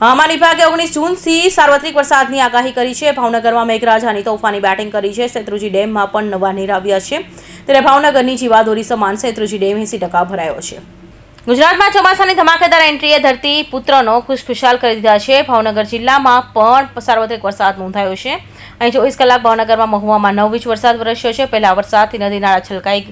હવામાન વિભાગે 19 જૂનથી સાર્વત્રિક વરસાદની આગાહી કરી છે। ભાવનગરમાં મેઘરાજાની તોફાની બેટિંગ કરી છે। શેત્રુંજી ડેમમાં પણ નવા નીર આવ્યા છે, ત્યારે ભાવનગરની જીવાદોરી સમાન શેત્રુંજી ડેમ 80% ભરાયો છે। ગુજરાતમાં ચોમાસાની ધમાકેદાર એન્ટ્રીએ ધરતી પુત્રનો ખુશખુશાલ કરી દીધા છે। ભાવનગર જિલ્લામાં પણ સાર્વત્રિક વરસાદ નોંધાયો છે। અહીં 24 કલાક ભાવનગરમાં મહુવામાં 9 ઇંચ વરસાદ વરસ્યો છે। પહેલા વરસાદથી નદી નાળા છલકાઈ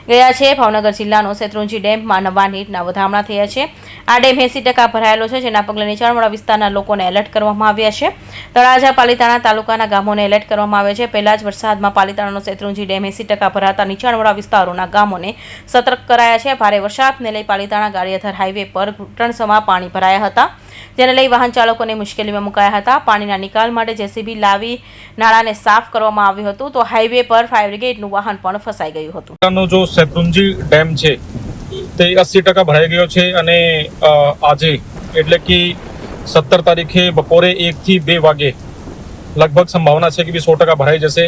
ગયા છે। ભાવનગર જિલ્લાનો શેત્રુંજી ડેમમાં નવા નીરના વધામણા થયા છે। આ ડેમ 80% ભરાયેલો છે, જેના પગલે નીચાણવાળા વિસ્તારના લોકોને એલર્ટ કરવામાં આવ્યા છે। તળાજા પાલીતાણા તાલુકાના ગામોને એલર્ટ કરવામાં આવ્યા છે। પહેલા જ વરસાદમાં પાલીતાણાનો શેત્રુંજી ડેમ 80% ભરાતા નીચાણવાળા વિસ્તારોના ગામોને સતર્ક કરાયા છે। ભારે વરસાદને લઈ પાલીતાણા ગારિયાધાર હાઈવે પર ઘૂંટણસમાં પાણી ભરાયા હતા, જેને લઈ વાહન ચાલકોને મુશ્કેલીમાં મુકાયા હતા। પાણીના નિકાલ માટે જેસીબી લાવી નાળાને સાફ કરવામાં આવ્યું હતું, તો હાઈવે પર ફાયર બ્રિગેડનું વાહન પણ ફસાઈ ગયું હતું। जो શેત્રુંજી ડેમ છે તે 80% ભરાઈ ગયો છે અને આજે એટલે કે 17 તારીખે બપોરે 1 થી 2 વાગે લગભગ સંભાવના છે કે 100% ભરાઈ જશે।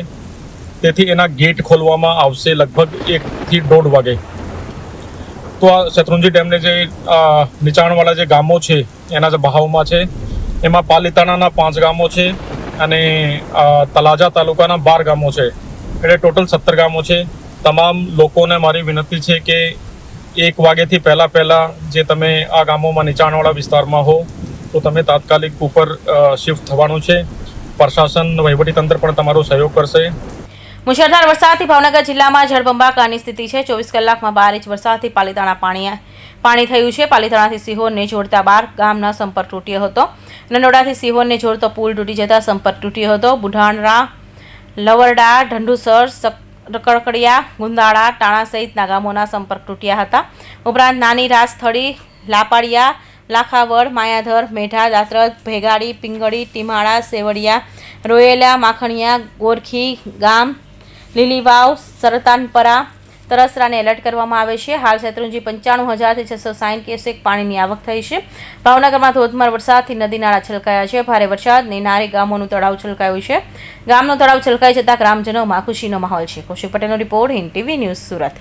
તેથી એના ગેટ ખોલવામાં આવશે લગભગ 1 થી 1.5 વાગે। તો આ શેત્રુંજી ડેમને જે નીચાણવાળા જે ગામો છે એના જે બહાવમાં છે, એમાં પાલીતાણાના 5 ગામો છે અને તળાજા તાલુકાના 12 ગામો છે, એટલે ટોટલ 17 ગામો છે। તમામ લોકોને મારી વિનંતી છે કે 1 વાગ્યાથી પહેલાં જે તમે આ ગામોમાં નીચાણવાળા વિસ્તારમાં હો તો તમે તાત્કાલિક ઉપર શિફ્ટ થવાનું છે। પ્રશાસન વહીવટીતંત્ર પણ તમારો સહયોગ કરશે। મુશળધાર વરસાદથી ભાવનગર જિલ્લામાં જળબંબાકારની સ્થિતિ છે। 24 કલાકમાં 12 ઇંચ વરસાદથી પાલીતાણા પાણી થયું છે। પાલીતાણાથી સિહોરને જોડતા 12 ગામના સંપર્ક તૂટ્યો હતો। નનોડાથી સિહોરને જોડતો પુલ તૂટી જતા સંપર્ક તૂટ્યો હતો। બુઢાણરા, લવરડા, ઢંઢુસર, કડકડિયા, ગુંદાળા, ટાણા સહિતના ગામોના સંપર્ક તૂટ્યા હતા। ઉપરાંત નાની રાજસ્થળી, લાપાડિયા, લાખાવડ, માયાધર, મેઢા, દાત્રદ, ભેગાડી, પિંગળી, ટીમાળા, સેવડિયા, રોયેલા, માખણિયા, ગોરખી ગામ, લીલીવાવ, સરતાનપરા, તરસરાને એલર્ટ કરવામાં આવે છે। હાલ શેત્રુંજી 95,000 થી 660 ક્યુસેક પાણીની આવક થઈ છે। ભાવનગરમાં ધોધમાર વરસાદથી નદી નાળા છલકાયા છે। ભારે વરસાદને નારી ગામોનું તળાવ છલકાયું છે। ગામનો તળાવ છલકાઈ જતા ગ્રામજનોમાં ખુશીનો માહોલ છે। કૌશિક પટેલનો report, Hind TV news, Surat.